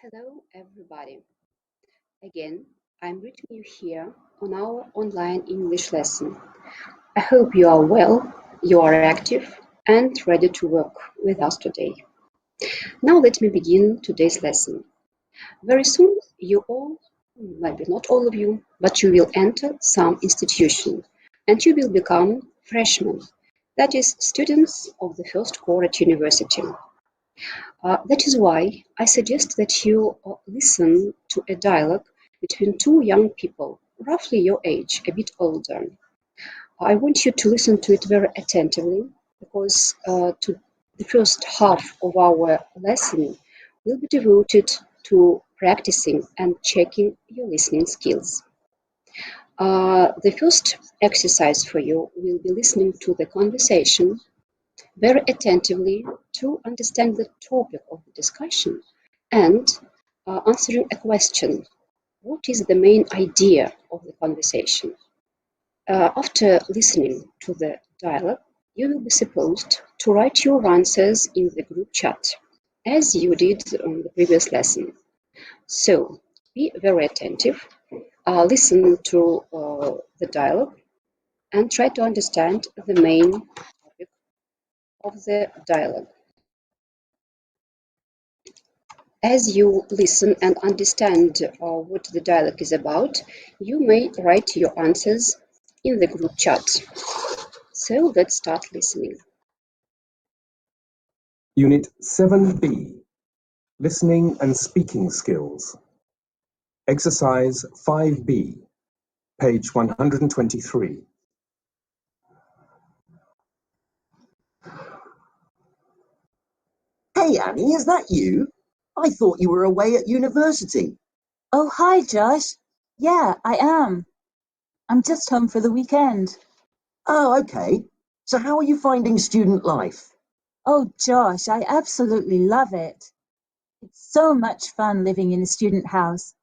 Hello, everybody. Again, I'm greeting you here on our online English lesson. I hope you are well, you are active, and ready to work with us today. Now, let me begin today's lesson. Very soon, you all, maybe not all of you, but you will enter some institution and you will become freshmen, that is, students of the first course at university. That is why I suggest that you listen to a dialogue between two young people, roughly your age, a bit older. I want you to listen to it very attentively because to the first half of our lesson will be devoted to practicing and checking your listening skills. The first exercise for you will be listening to the conversation very attentively to understand the topic of the discussion and answering a question. What is the main idea of the conversation? After listening to the dialogue, you will be supposed to write your answers in the group chat, as you did on the previous lesson. So be very attentive, listen to the dialogue, and try to understand the main topic of the dialogue. As you listen and understand what the dialogue is about, you may write your answers in the group chat. So let's start listening. Unit 7B, Listening and Speaking Skills. Exercise 5B, page 123. Hey Annie, is that you? I thought you were away at university. Oh, hi, Josh. Yeah, I am. I'm just home for the weekend. Oh, okay. So how are you finding student life? Oh, Josh, I absolutely love it. It's so much fun living in a student house,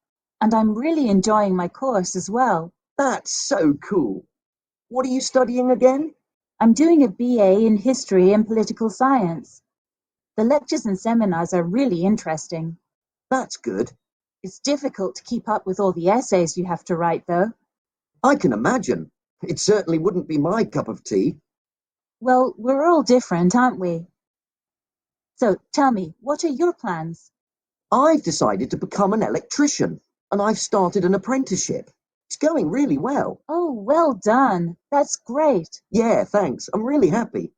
and I'm really enjoying my course as well. That's so cool. What are you studying again? I'm doing a BA in History and Political Science. The lectures and seminars are really interesting. That's good. It's difficult to keep up with all the essays you have to write, though. I can imagine. It certainly wouldn't be my cup of tea. Well, we're all different, aren't we? So tell me, what are your plans? I've decided to become an electrician, and I've started an apprenticeship. It's going really well. Oh, well done. That's great. Yeah, thanks. I'm really happy.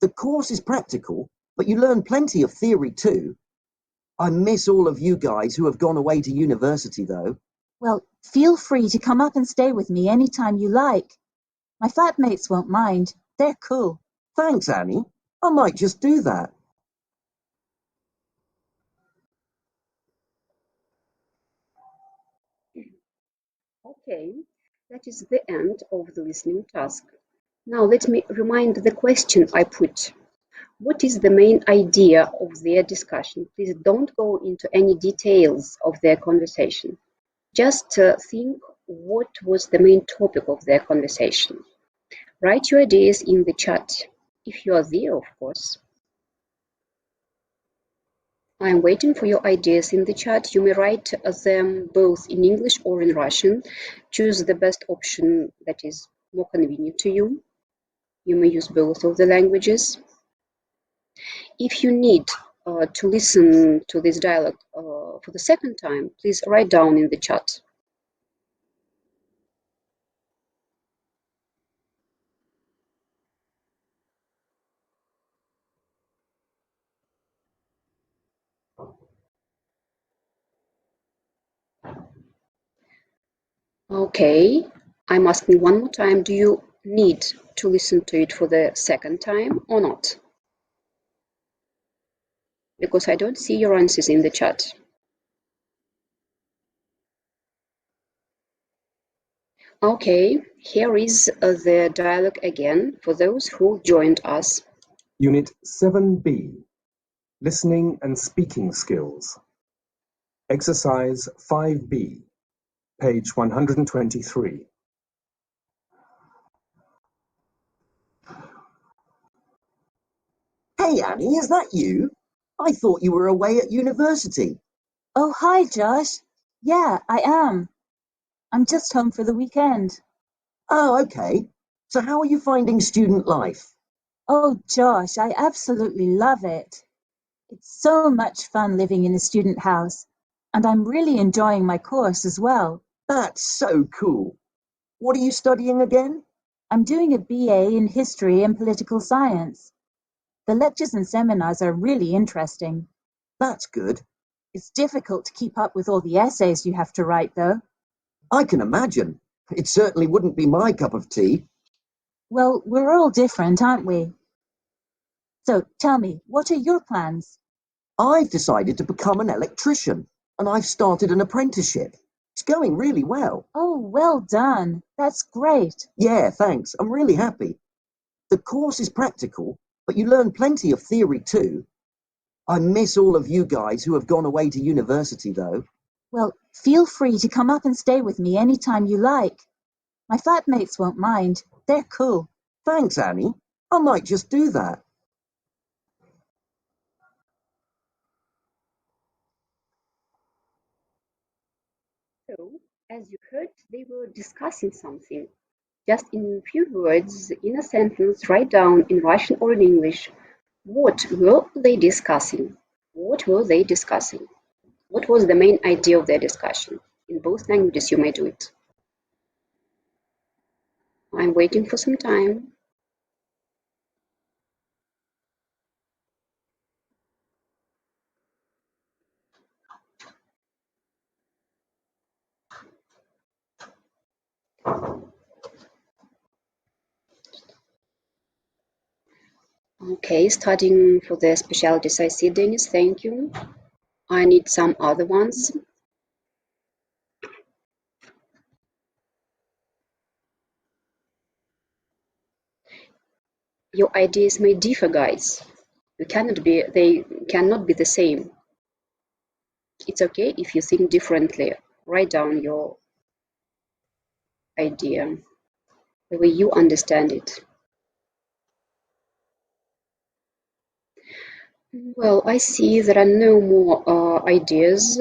The course is practical, but you learn plenty of theory too. I miss all of you guys who have gone away to university, though. Well, feel free to come up and stay with me anytime you like. My flatmates won't mind. They're cool. Thanks, Annie. I might just do that. Okay, that is the end of the listening task. Now let me remind the question I put. What is the main idea of their discussion? Please don't go into any details of their conversation. Just think what was the main topic of their conversation. Write your ideas in the chat, if you are there, of course. I'm waiting for your ideas in the chat. You may write them both in English or in Russian. Choose the best option that is more convenient to you. You may use both of the languages. If you need to listen to this dialogue for the second time, please write down in the chat. Okay, I'm asking one more time, do you need to listen to it for the second time or not? Because I don't see your answers in the chat. Okay, here is the dialogue again for those who joined us. Unit 7B, Listening and Speaking Skills. Exercise 5B, page 123. Hey Annie, is that you? I thought you were away at university. Oh, hi, Josh. Yeah, I am. I'm just home for the weekend. Oh, okay. So how are you finding student life? Oh, Josh, I absolutely love it. It's so much fun living in a student house, and I'm really enjoying my course as well. That's so cool. What are you studying again? I'm doing a BA in History and Political Science. The lectures and seminars are really interesting. That's good. It's difficult to keep up with all the essays you have to write, though. I can imagine. It certainly wouldn't be my cup of tea. Well, we're all different, aren't we? So tell me, what are your plans? I've decided to become an electrician, and I've started an apprenticeship. It's going really well. Oh, well done. That's great. Yeah, thanks. I'm really happy. The course is practical, but you learn plenty of theory too. I miss all of you guys who have gone away to university, though. Well, feel free to come up and stay with me anytime you like. My flatmates won't mind. They're cool. Thanks, Annie. I might just do that. So, as you heard, they were discussing something. Just in few words, in a sentence, write down in Russian or in English, what were they discussing? What were they discussing? What was the main idea of their discussion? In both languages, you may do it. I'm waiting for some time. Okay, studying for the specialties. I see, Dennis, thank you. I need some other ones. Your ideas may differ, guys. They cannot be the same. It's okay if you think differently. Write down your idea, the way you understand it. Well, I see there are no more ideas.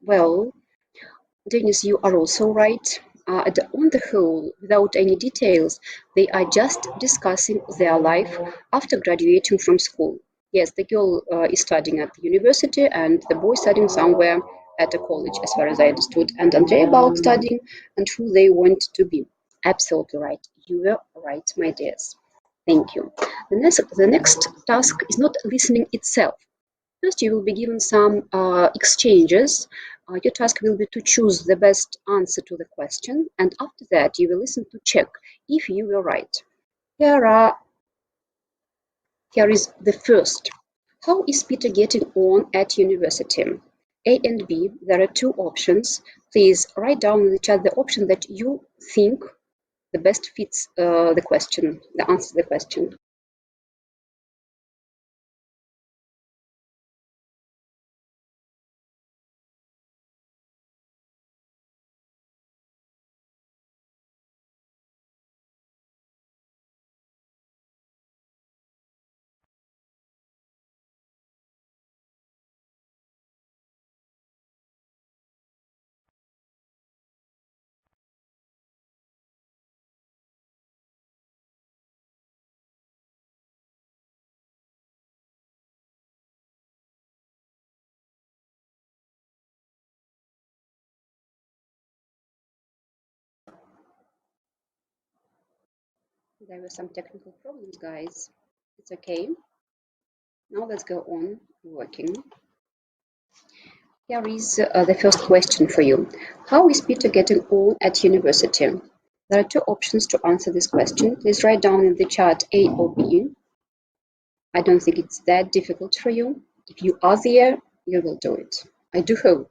Well, Dennis, you are also right. On the whole, without any details, they are just discussing their life after graduating from school. Yes, the girl is studying at the university and the boy studying somewhere at a college, as far as I understood. And Andrei about studying and who they want to be. Absolutely right. You were right, my dears. Thank you. The next task is not listening itself. First, you will be given some exchanges. Your task will be to choose the best answer to the question, and after that, you will listen to check if you were right. Here is the first. How is Peter getting on at university? A and B, there are two options. Please write down in the chat the option that you think the best fits the question, the answer to the question. There were some technical problems, guys. It's okay. Now let's go on working. Here is the first question for you. How is Peter getting on at university? There are two options to answer this question. Please write down in the chat A or B. I don't think it's that difficult for you. If you are there, you will do it. I do hope.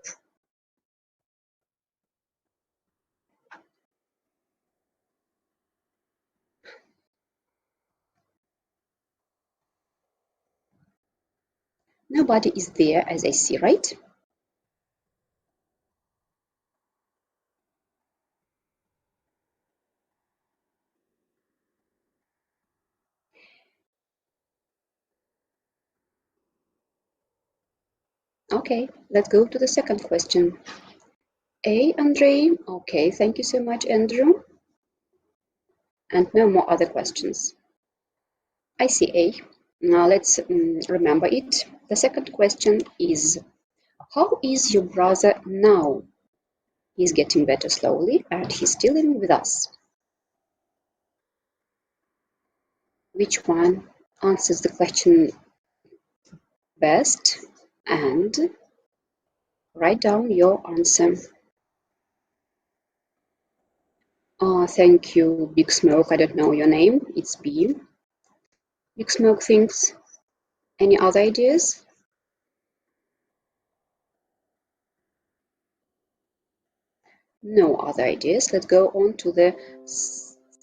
Nobody is there, as I see, right? Okay, let's go to the second question. A, Andrei. Okay, thank you so much, Andrew. And no more other questions. I see A. Now let's remember it. The second question is, how is your brother now? He's getting better slowly and he's still living with us. Which one answers the question best? And write down your answer. Thank you, Big Smoke. I don't know your name. It's B. Big Smoke thinks. Any other ideas? No other ideas. Let's go on to the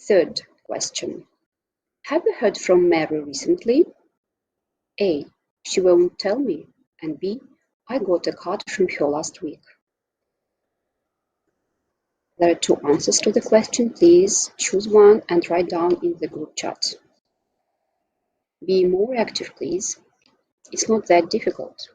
third question. Have you heard from Mary recently? A. She won't tell me. And B. I got a card from her last week. There are two answers to the question. Please choose one and write down in the group chat. Be more active, please. It's not that difficult.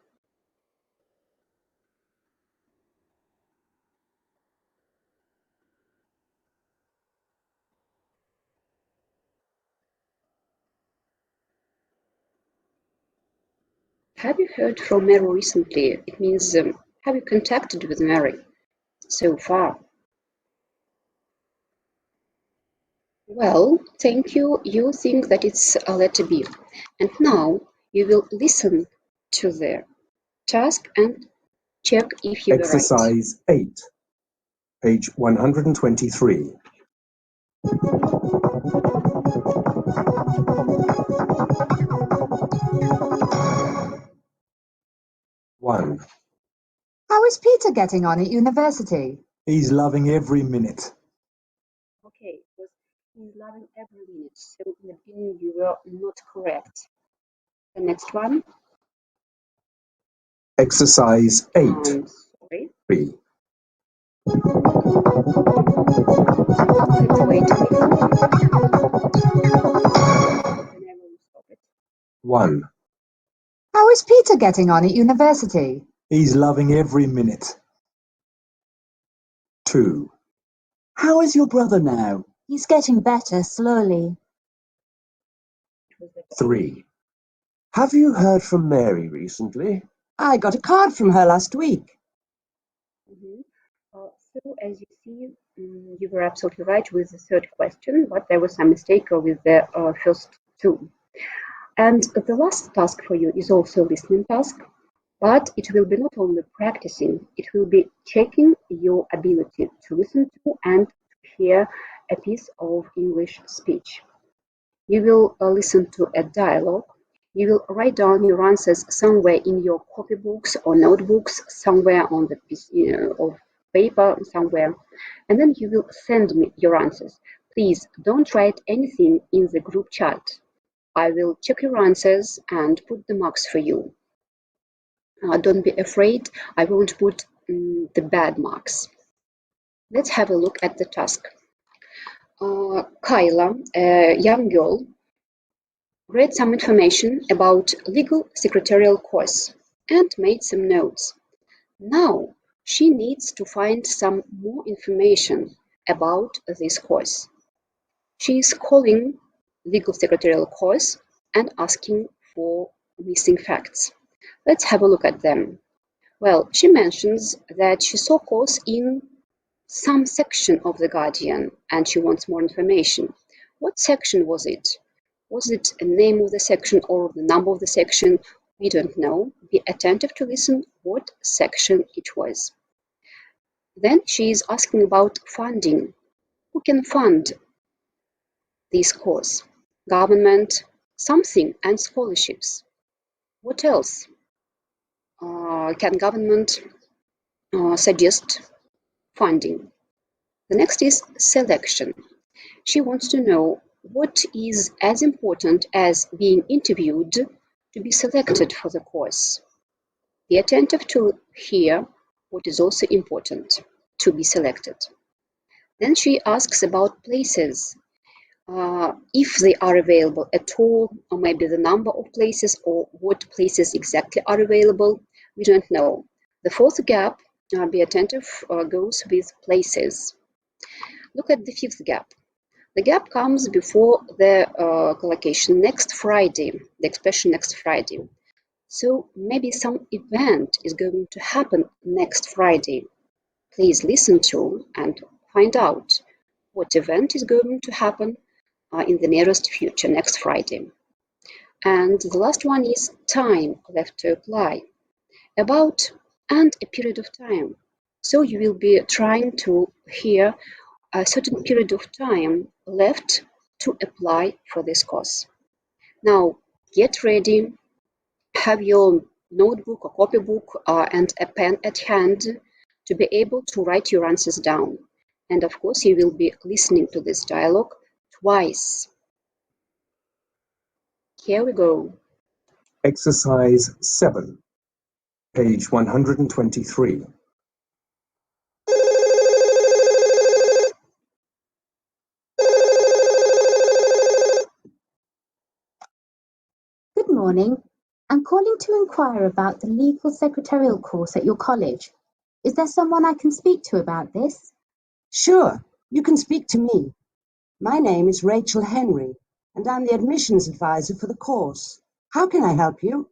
Have you heard from Mary recently? It means, have you contacted with Mary so far? Well, thank you. You think that it's a letter B. And now you will listen to the task and check if you were right. Exercise 8, page 123. One. How is Peter getting on at university? He's loving every minute. Okay, because he's loving every minute. So in the beginning you were not correct. The next one. Exercise 8, Sorry. B. Let's wait a little. Then I will stop it. 1. How is Peter getting on at university? He's loving every minute. 2. How is your brother now? He's getting better slowly. 3. Have you heard from Mary recently? I got a card from her last week. So as you see, you were absolutely right with the third question, but there was some mistake with the first two. And the last task for you is also a listening task, but it will be not only practicing, it will be checking your ability to listen to and to hear a piece of English speech. You will listen to a dialogue. You will write down your answers somewhere in your copybooks or notebooks, somewhere on the piece of paper, somewhere. And then you will send me your answers. Please don't write anything in the group chat. I will check your answers and put the marks for you. Don't be afraid, I won't put the bad marks. Let's have a look at the task. Kyla, a young girl, read some information about legal secretarial course and made some notes. Now she needs to find some more information about this course. She is calling legal secretarial course and asking for missing facts. Let's have a look at them. Well, she mentions that she saw course in some section of The Guardian and she wants more information. What section was it? Was it a name of the section or the number of the section? We don't know. Be attentive to listen what section it was. Then she is asking about funding. Who can fund this course? Government, something, and scholarships. What else? Can government suggest funding? The next is selection. She wants to know what is as important as being interviewed to be selected for the course. Be attentive to hear what is also important to be selected. Then she asks about places, if they are available at all, or maybe the number of places or what places exactly are available. We don't know. The fourth gap, be attentive, goes with places. Look at the fifth gap. The gap comes before the collocation next Friday, the expression next Friday. So maybe some event is going to happen next Friday. Please listen to and find out what event is going to happen in the nearest future, next Friday. And the last one is time left to apply. About and a period of time. So you will be trying to hear a certain period of time left to apply for this course. Now, get ready, have your notebook or copybook and a pen at hand to be able to write your answers down. And of course, you will be listening to this dialogue twice. Here we go. Exercise 7, page 123. Good morning. I'm calling to inquire about the legal secretarial course at your college. Is there someone I can speak to about this? Sure, you can speak to me. My name is Rachel Henry, and I'm the admissions advisor for the course. How can I help you?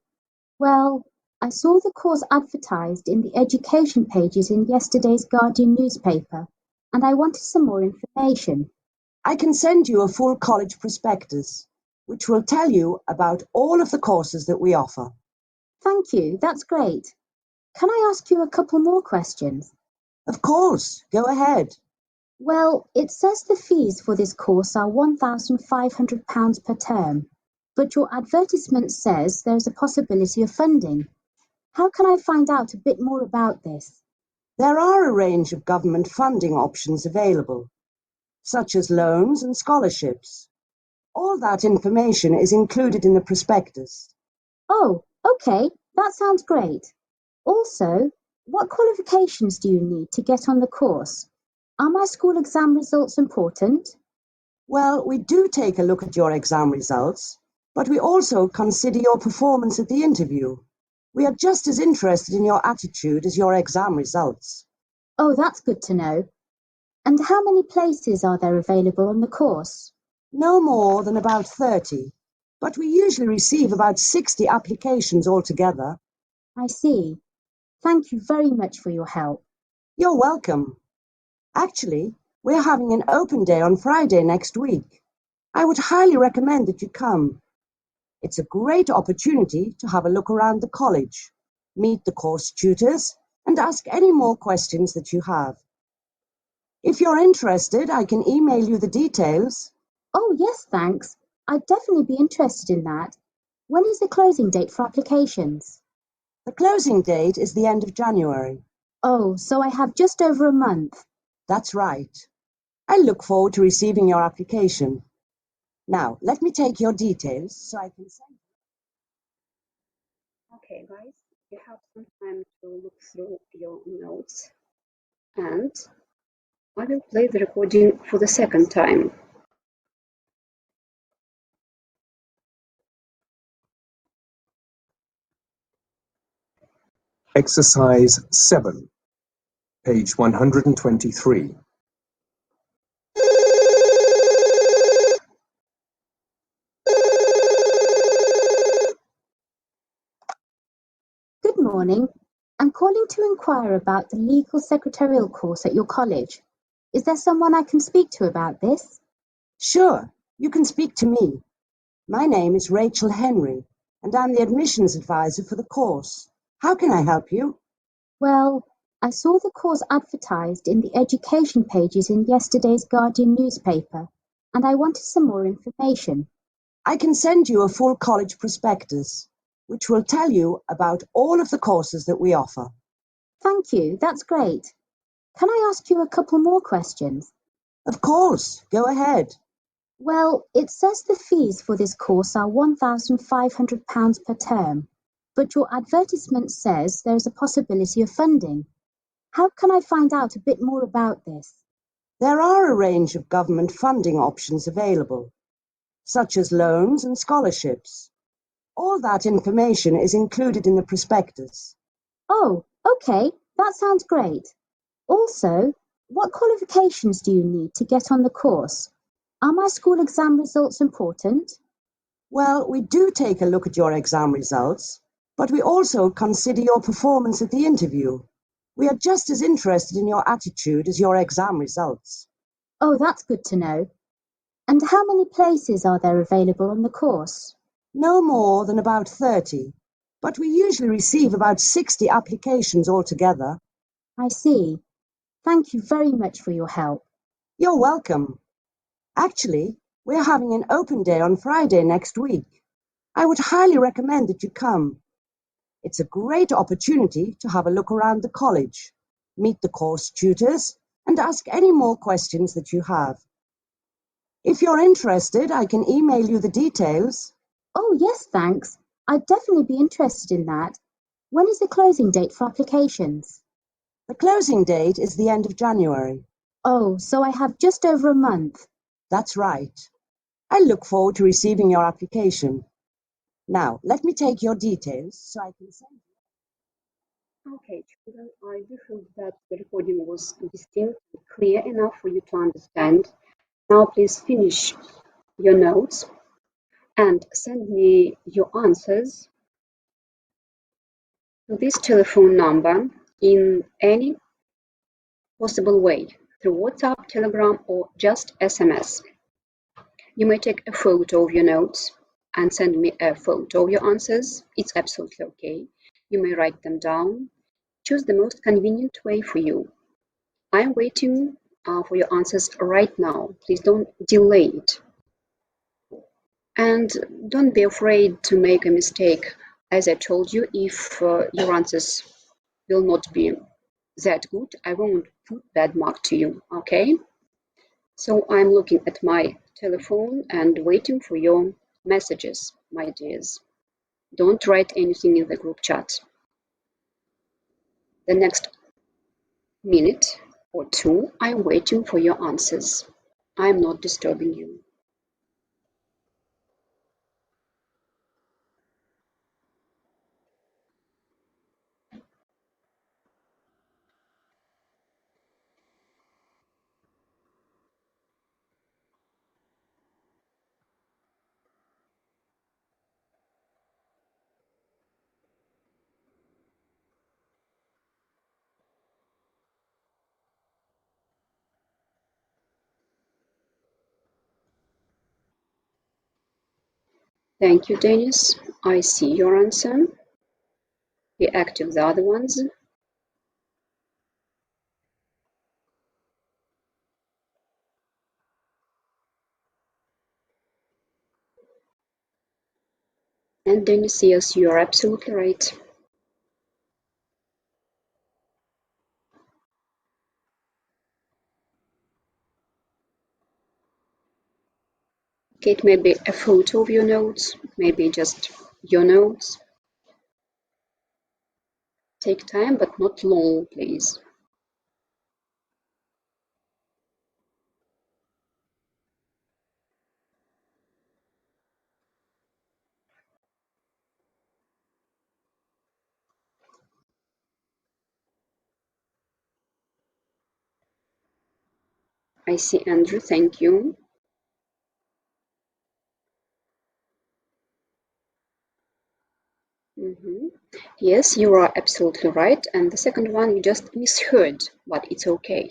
Well, I saw the course advertised in the education pages in yesterday's Guardian newspaper, and I wanted some more information. I can send you a full college prospectus, which will tell you about all of the courses that we offer. Thank you, that's great. Can I ask you a couple more questions? Of course, go ahead. Well, it says the fees for this course are £1,500 per term, but your advertisement says there's a possibility of funding. How can I find out a bit more about this? There are a range of government funding options available, such as loans and scholarships. All that information is included in the prospectus. Oh, okay, that sounds great. Also, what qualifications do you need to get on the course? Are my school exam results important? Well, we do take a look at your exam results, but we also consider your performance at the interview. We are just as interested in your attitude as your exam results. Oh, that's good to know. And how many places are there available on the course? No more than about 30, but we usually receive about 60 applications altogether. I see. Thank you very much for your help. You're welcome. Actually, we're having an open day on Friday next week. I would highly recommend that you come. It's a great opportunity to have a look around the college, meet the course tutors, and ask any more questions that you have. If you're interested, I can email you the details. Oh, yes, thanks. I'd definitely be interested in that. When is the closing date for applications? The closing date is the end of January. Oh, so I have just over a month. That's right. I look forward to receiving your application. Now, let me take your details so I can send you. Okay, guys, you have some time to look through your notes, and I will play the recording for the second time. Exercise 7, page 123. Good morning. I'm calling to inquire about the legal secretarial course at your college. Is there someone I can speak to about this? Sure, you can speak to me. My name is Rachel Henry, and I'm the admissions advisor for the course. How can I help you? Well, I saw the course advertised in the education pages in yesterday's Guardian newspaper, and I wanted some more information. I can send you a full college prospectus, which will tell you about all of the courses that we offer. Thank you, that's great. Can I ask you a couple more questions? Of course, go ahead. Well, it says the fees for this course are £1,500 per term, but your advertisement says there is a possibility of funding. How can I find out a bit more about this? There are a range of government funding options available, such as loans and scholarships. All that information is included in the prospectus. Oh, okay, that sounds great. Also, what qualifications do you need to get on the course? Are my school exam results important? Well, we do take a look at your exam results, but we also consider your performance at the interview. We are just as interested in your attitude as your exam results. Oh, that's good to know. And how many places are there available on the course? No more than about 30, but we usually receive about 60 applications altogether. I see. Thank you very much for your help. You're welcome. Actually, we're having an open day on Friday next week. I would highly recommend that you come. It's a great opportunity to have a look around the college, meet the course tutors, and ask any more questions that you have. If you're interested, I can email you the details. Oh, yes, thanks. I'd definitely be interested in that. When is the closing date for applications? The closing date is the end of January. Oh, so I have just over a month. That's right. I look forward to receiving your application. Now, let me take your details so I can send you. Okay, children, I do hope that the recording was distinct and clear enough for you to understand. Now please finish your notes and send me your answers to this telephone number in any possible way, through WhatsApp, Telegram, or just SMS. You may take a photo of your notes and send me a photo of your answers. It's absolutely okay. You may write them down. Choose the most convenient way for you. I'm waiting for your answers right now. Please don't delay it. And don't be afraid to make a mistake. As I told you, if your answers will not be that good, I won't put bad mark to you, okay? So I'm looking at my telephone and waiting for your messages, my dears. Don't write anything in the group chat. The next minute or two, I'm waiting for your answers. I'm not disturbing you. Thank you, Dennis. I see your answer. Be active the other ones. And Dennis, yes, you are absolutely right. Okay, it may be a photo of your notes, maybe just your notes. Take time, but not long, please. I see Andrew, thank you. Yes, you are absolutely right. And the second one, you just misheard, but it's okay.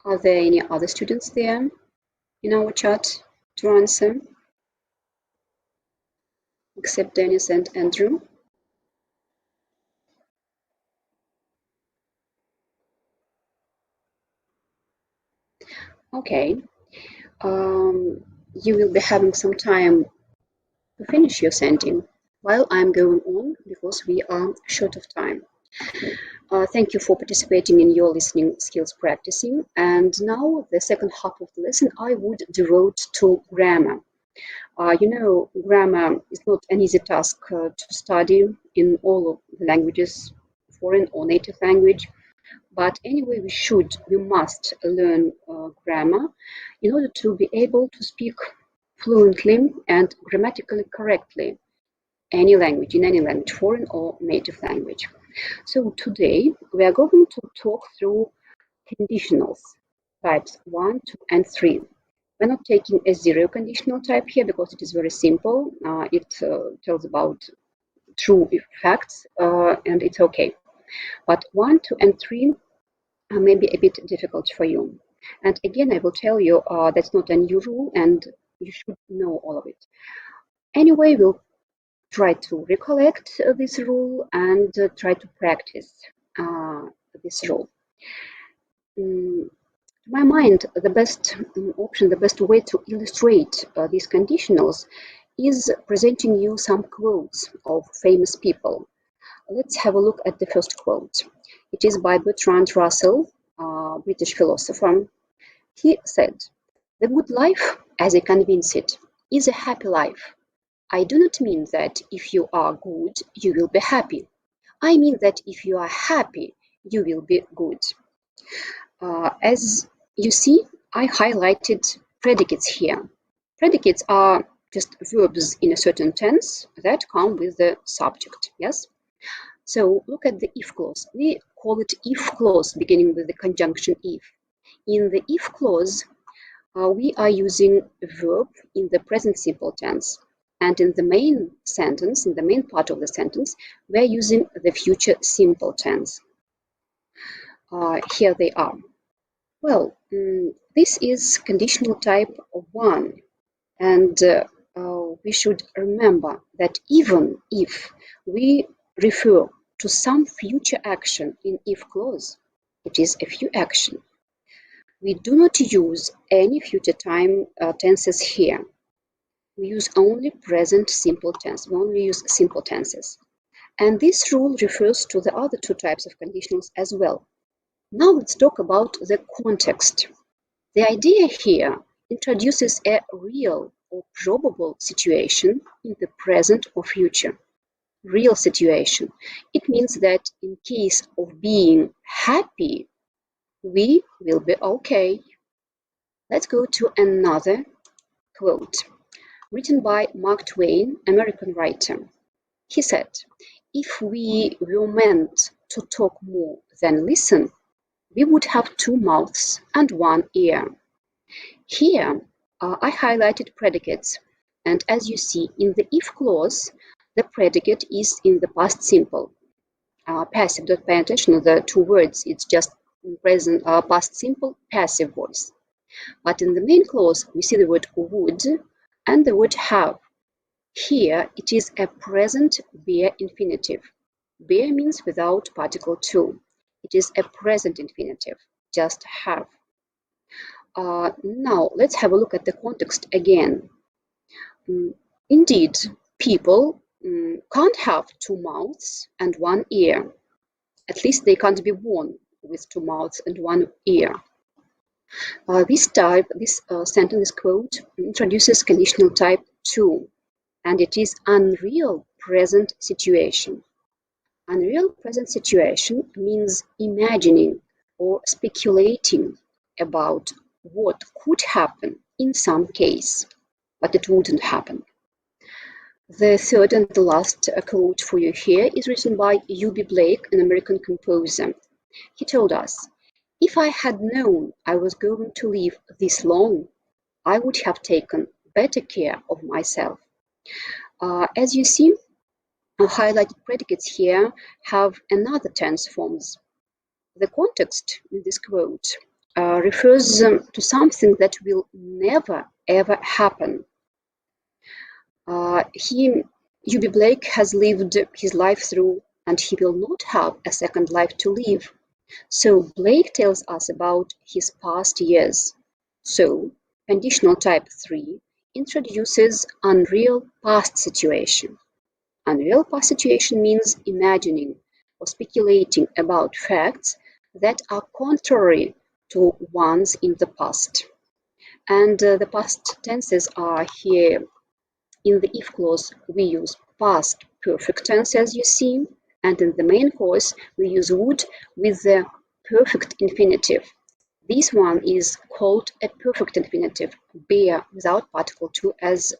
Are there any other students there in our chat to answer, except Dennis and Andrew? Okay. You will be having some time to finish your sending while I'm going on because we are short of time. Thank you for participating in your listening skills practicing. And now the second half of the lesson I would devote to grammar. Grammar is not an easy task to study in all of the languages, foreign or native language. But anyway, we must learn grammar in order to be able to speak fluently and grammatically correctly. any language, in any language, foreign or native language. So today we are going to talk through conditionals, types 1, 2, and 3. We're not taking a zero conditional type here because it is very simple. It tells about true facts and it's okay. But 1, 2, and 3 may be a bit difficult for you. And again, I will tell you that's not unusual and you should know all of it. Anyway, we'll try to recollect this rule and try to practice this rule. To my mind, the best option, the best way to illustrate these conditionals is presenting you some quotes of famous people. Let's have a look at the first quote. It is by Bertrand Russell, British philosopher. He said, "The good life, as I convince it, is a happy life. I do not mean that if you are good, you will be happy. I mean that if you are happy, you will be good." As you see, I highlighted predicates here. Predicates are just verbs in a certain tense that come with the subject, yes? So look at the if clause. We call it if clause, beginning with the conjunction if. In the if clause, we are using a verb in the present simple tense. And in the main sentence, in the main part of the sentence, we are using the future simple tense. Here they are. Well, this is conditional type 1. And we should remember that even if we refer to some future action in if clause, it is a few action. We do not use any future time tenses here. We use only present simple tense. We only use simple tenses. And this rule refers to the other two types of conditionals as well. Now let's talk about the context. The idea here introduces a real or probable situation in the present or future. Real situation. It means that in case of being happy, we will be okay. Let's go to another quote, written by Mark Twain, American writer. He said, "If we were meant to talk more than listen, we would have 2 mouths and 1 ear." Here, I highlighted predicates, and as you see in the if clause, the predicate is in the past simple. Passive, don't pay attention to the two words, it's just present past simple passive voice. But in the main clause, we see the word would and the word have. Here, it is a present bare infinitive. Bare means without particle to. It is a present infinitive, just have. Now, let's have a look at the context again. Indeed, people can't have 2 mouths and 1 ear. At least they can't be born with 2 mouths and 1 ear. This sentence quote introduces conditional type 2, and it is unreal present situation. Unreal present situation means imagining or speculating about what could happen in some case, but it wouldn't happen. The third and the last quote for you here is written by U.B. Blake, an American composer. He told us, "If I had known I was going to live this long, I would have taken better care of myself." As you see, highlighted predicates here have another tense forms. The context in this quote refers to something that will never ever happen. U.B. Blake has lived his life through, and he will not have a second life to live. So Blake tells us about his past years. So conditional type 3 introduces unreal past situation. Unreal past situation means imagining or speculating about facts that are contrary to ones in the past. And the past tenses are here. In the if clause, we use past perfect tense, as you see, and in the main clause, we use would with the perfect infinitive. This one is called a perfect infinitive, bare without particle to, as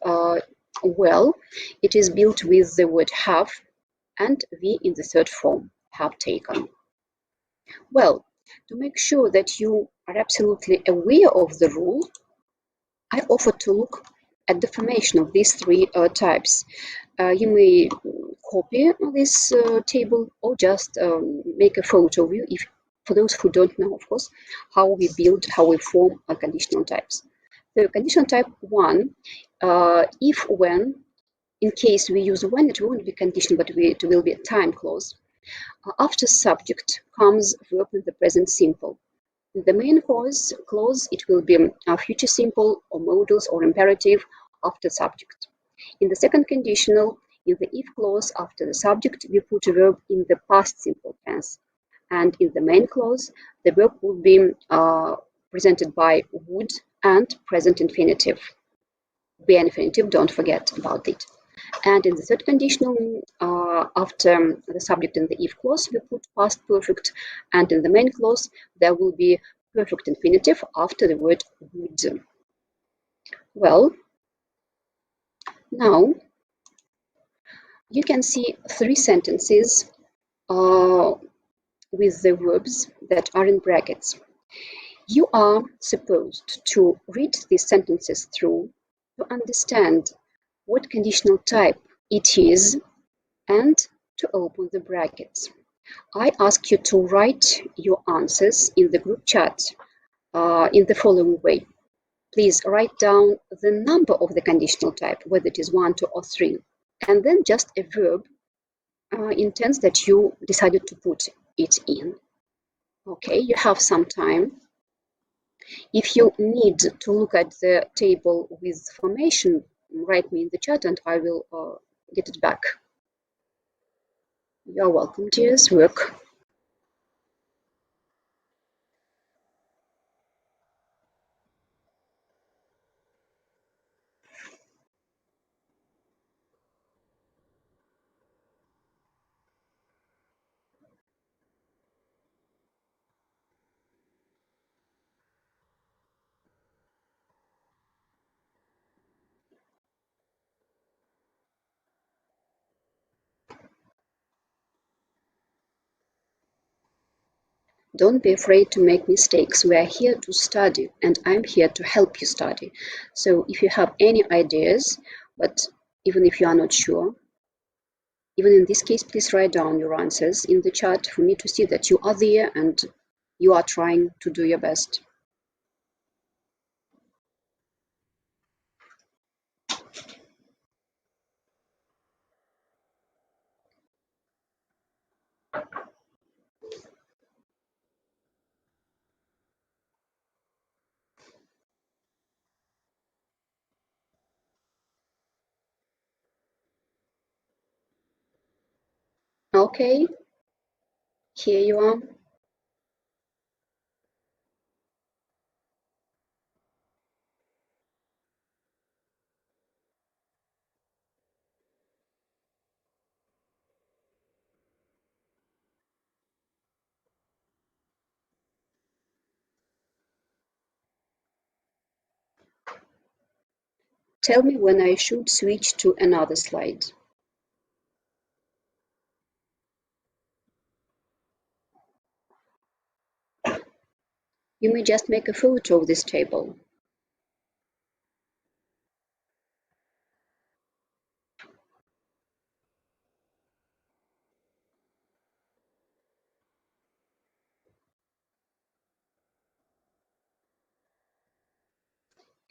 Well, it is built with the word have and we in the third form, have taken. Well, to make sure that you are absolutely aware of the rule, I offer to look at the formation of these three types. You may copy this table or just make a photo view, if for those who don't know, of course, how we form conditional types. So conditional type 1, if when, in case we use when, it won't be conditional, but it will be a time clause. After subject comes verb in the present simple. In the main clause, it will be a future simple or modals or imperative after subject. In the second conditional, in the if clause after the subject, we put a verb in the past simple tense. And in the main clause, the verb would be presented by would and present infinitive. Be infinitive, don't forget about it. And in the third conditional, after the subject in the if clause, we put past perfect, and in the main clause, there will be perfect infinitive after the word would. Well, now you can see three sentences with the verbs that are in brackets. You are supposed to read these sentences through to understand what conditional type it is and to open the brackets. I ask you to write your answers in the group chat in the following way. Please write down the number of the conditional type, whether it is 1, 2, or 3, and then just a verb in tense that you decided to put it in. Okay, you have some time. If you need to look at the table with formation, write me in the chat and I will get it back. You're welcome, dears. Work. Don't be afraid to make mistakes. We are here to study and I'm here to help you study. So if you have any ideas, but even if you are not sure, even in this case, please write down your answers in the chat for me to see that you are there and you are trying to do your best. Okay, here you are. Tell me when I should switch to another slide. You may just make a photo of this table.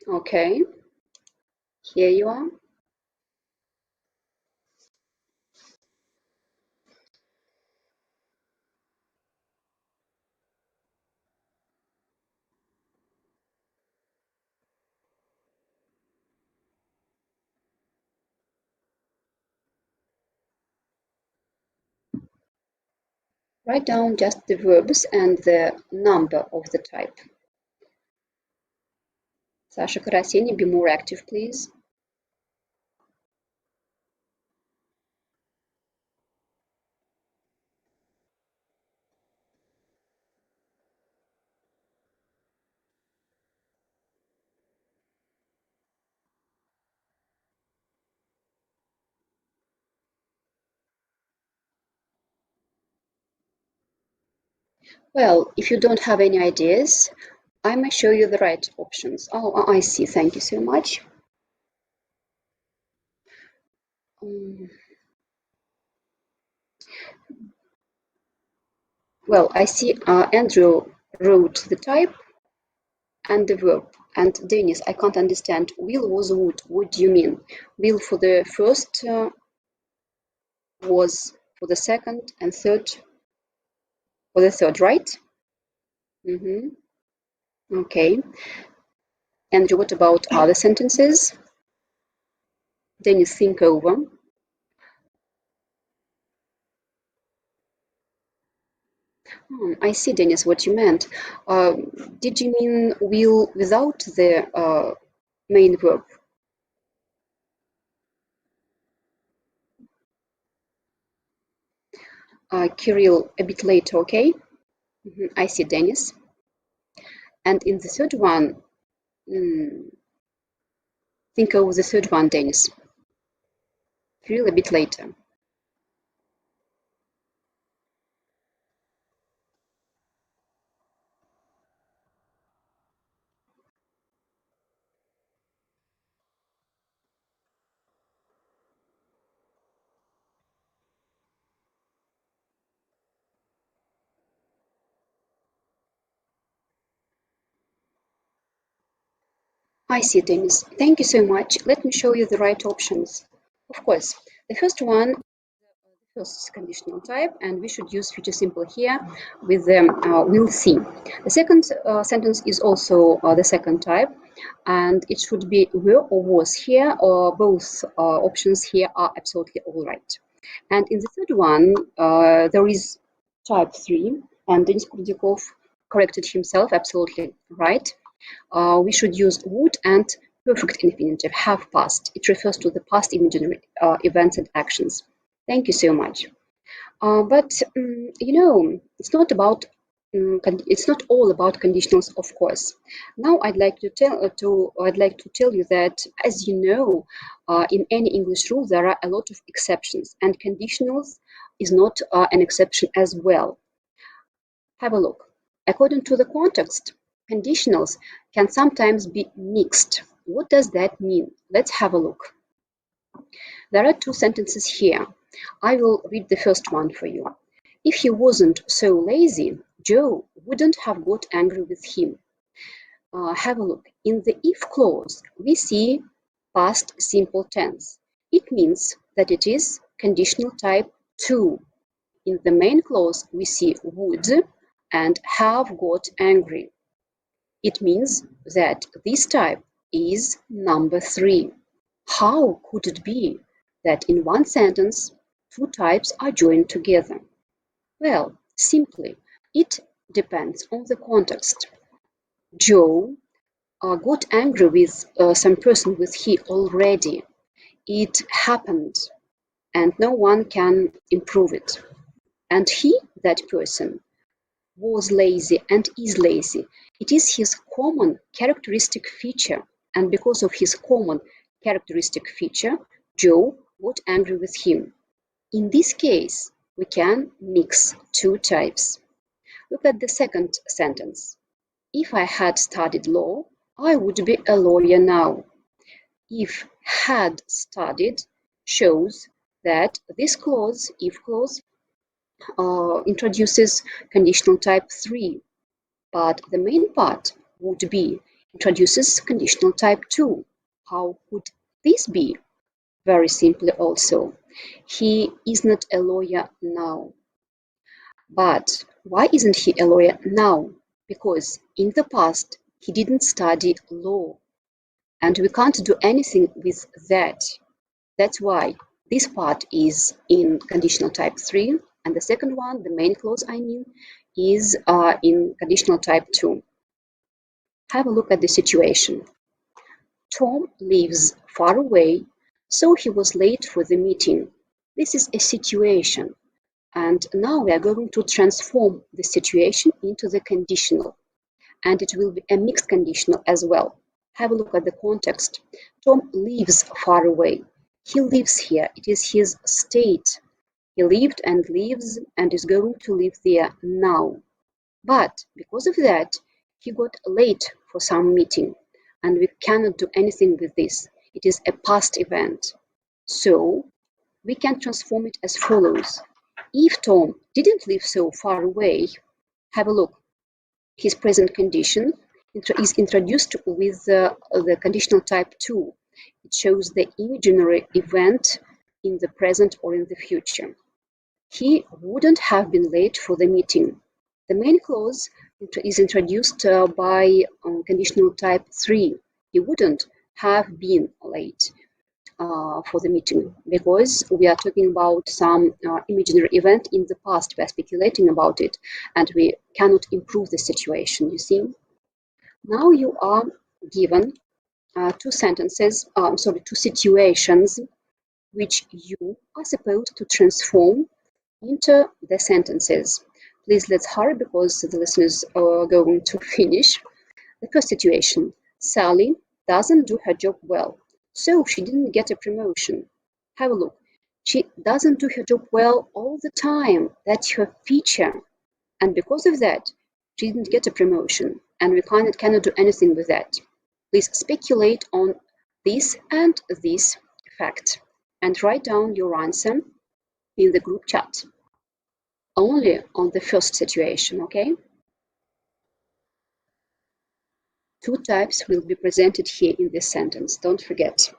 Okay, here you are. Write down just the verbs and the number of the type. Sasha Karaseni, be more active, please. Well, if you don't have any ideas, I may show you the right options. Oh, I see. Thank you so much. Well, I see Andrew wrote the type and the verb. And Dennis, I can't understand. Will was would. What do you mean? Will for the first, was for the second, and third for the third, right? Okay. Andrew, what about other sentences? Dennis, think over. I see, Dennis, what you meant. Did you mean will without the main verb? Kirill, a bit later, okay? I see, Dennis. And in the third one, think over the third one, Dennis. Kirill, a bit later. I see, Dennis. Thank you so much. Let me show you the right options. Of course, the first one, the first conditional type, and we should use future simple here with the will see. The second sentence is also the second type, and it should be were or was here, or both options here are absolutely all right. And in the third one, there is type 3, and Denis Kurdikov corrected himself, absolutely right. We should use would and perfect infinitive, have passed. It refers to the past imaginary events and actions. Thank you so much. But you know, it's not about it's not all about conditionals, of course. Now I'd like to tell you that, as you know, in any English rule there are a lot of exceptions, and conditionals is not an exception as well. Have a look. According to the context, conditionals can sometimes be mixed. What does that mean? Let's have a look. There are two sentences here. I will read the first one for you. If he wasn't so lazy, Joe wouldn't have got angry with him. Have a look. In the if clause, we see past simple tense. It means that it is conditional type 2. In the main clause, we see would and have got angry. It means that this type is number 3. How could it be that in one sentence two types are joined together? Well, simply, it depends on the context. Joe got angry with some person with he already. It happened, and no one can improve it. And he, that person, was lazy and is lazy. It is his common characteristic feature, and because of his common characteristic feature, Joe got angry with him. In this case, we can mix two types. Look at the second sentence. If I had studied law, I would be a lawyer now. If had studied shows that this clause, if clause, introduces conditional type 3, but the main part would be introduces conditional type 2. How could this be? Very simply also. He is not a lawyer now. But why isn't he a lawyer now? Because in the past he didn't study law. And we can't do anything with that. That's why this part is in conditional type 3, and the second one, the main clause I mean, is in conditional type 2. Have a look at the situation. Tom lives far away, so he was late for the meeting. This is a situation, and now we are going to transform the situation into the conditional, and it will be a mixed conditional as well. Have a look at the context. Tom lives far away. He lives here. It is his state. He lived and lives and is going to live there now. But because of that, he got late for some meeting, and we cannot do anything with this. It is a past event. So we can transform it as follows. If Tom didn't live so far away, have a look. His present condition is introduced with the conditional type 2. It shows the imaginary event in the present or in the future. He wouldn't have been late for the meeting. The main clause is introduced by conditional type 3. He wouldn't have been late for the meeting because we are talking about some imaginary event in the past. We are speculating about it and we cannot improve the situation, you see. Now you are given two situations which you are supposed to transform into the sentences. Please let's hurry because the listeners are going to finish. The first situation, Sally doesn't do her job well, so she didn't get a promotion. Have a look. She doesn't do her job well all the time. That's her feature. And because of that, she didn't get a promotion, and we cannot do anything with that. Please speculate on this and this fact, and write down your answer in the group chat. Only on the first situation, okay? Two types will be presented here in this sentence, don't forget.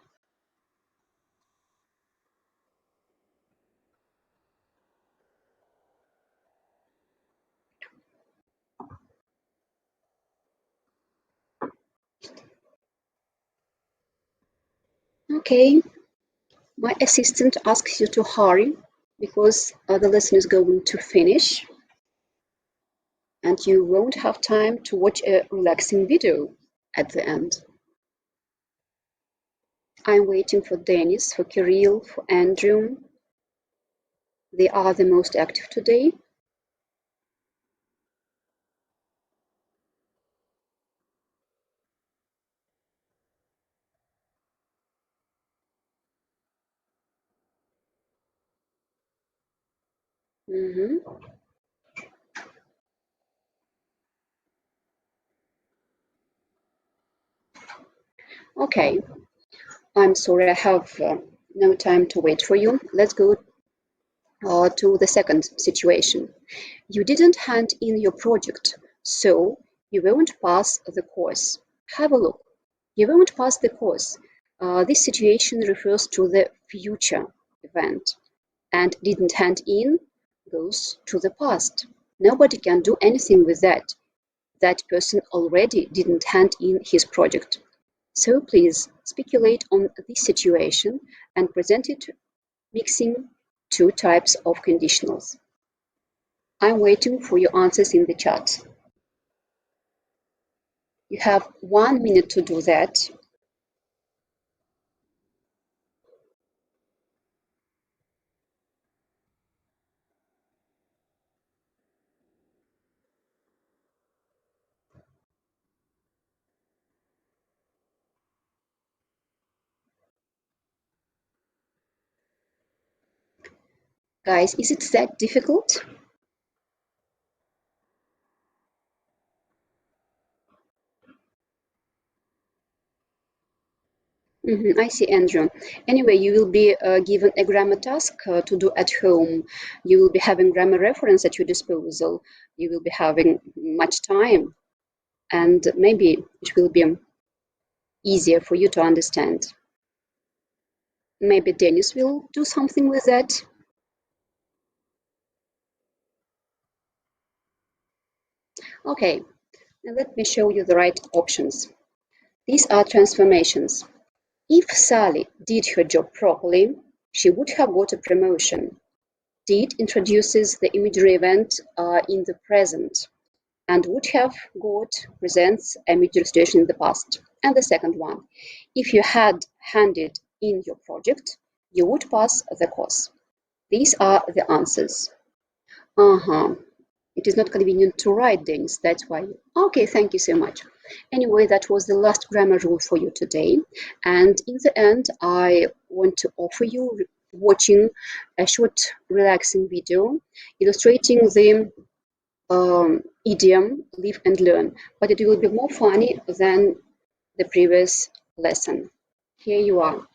Okay, my assistant asks you to hurry because the lesson is going to finish and you won't have time to watch a relaxing video at the end. I'm waiting for Dennis, for Kirill, for Andrew. They are the most active today. Okay, I'm sorry, I have no time to wait for you. Let's go to the second situation. You didn't hand in your project, so you won't pass the course. Have a look. You won't pass the course. This situation refers to the future event, and didn't hand in goes to the past. Nobody can do anything with that. That person already didn't hand in his project. So please speculate on this situation and present it mixing two types of conditionals. I'm waiting for your answers in the chat. You have 1 minute to do that. Guys, is it that difficult? I see, Andrew. Anyway, you will be given a grammar task to do at home. You will be having grammar reference at your disposal. You will be having much time, and maybe it will be easier for you to understand. Maybe Dennis will do something with that. Okay, now let me show you the right options. These are transformations. If Sally did her job properly, she would have got a promotion. Did introduces the imagery event in the present, and would have got presents a imagery situation in the past. And the second one, if you had handed in your project, you would pass the course. These are the answers. It is not convenient to write things, that's why. Okay, thank you so much. Anyway, that was the last grammar rule for you today. And in the end, I want to offer you watching a short, relaxing video illustrating the idiom live and learn, but it will be more funny than the previous lesson. Here you are.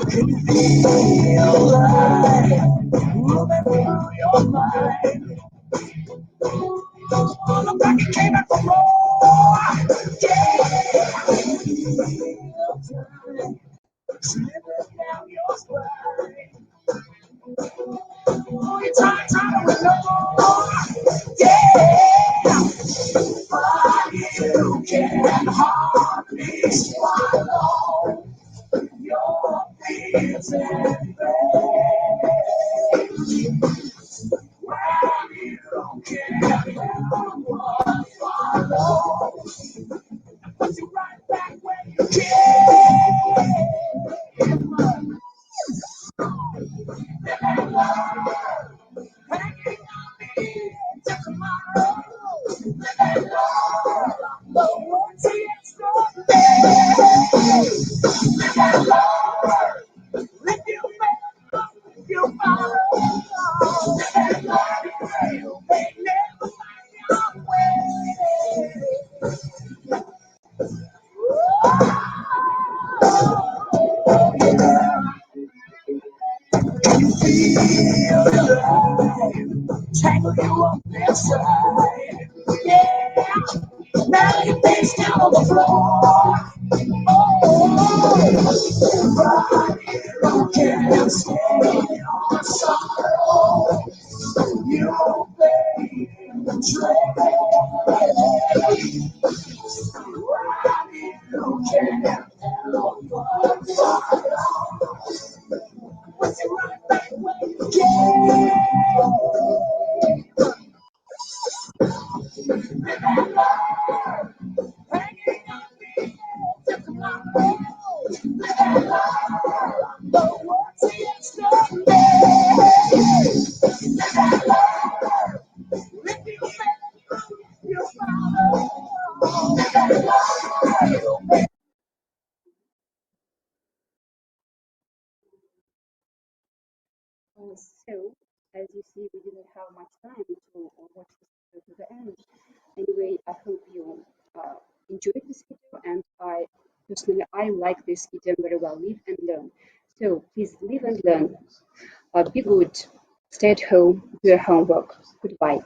Can you feel life moving through your mind? Look like you came back from war. Yeah. Feel time slipping down your spine. Oh, you're tired, tired with no more. Yeah. But you can hardly swallow your fears and well, you can help but follow. Put you right back where you came. Hanging on me till tomorrow. But once it's done, if you fail, if you follow, you may never find your way. Feel the tangle you up inside. Yeah, now your face down on the floor. Oh, right here on can't stay on sorrow. You play the train. Right here on can't help but follow. Put you right back where you came. Hanging on me till tomorrow. But once it's done, if you fail, you follow. So, as you see, we didn't have much time to watch this video to the end. Anyway, I hope you enjoyed this video, and I like this idiom very well. Live and learn. So please live and learn. Be good. Stay at home. Do your homework. Goodbye.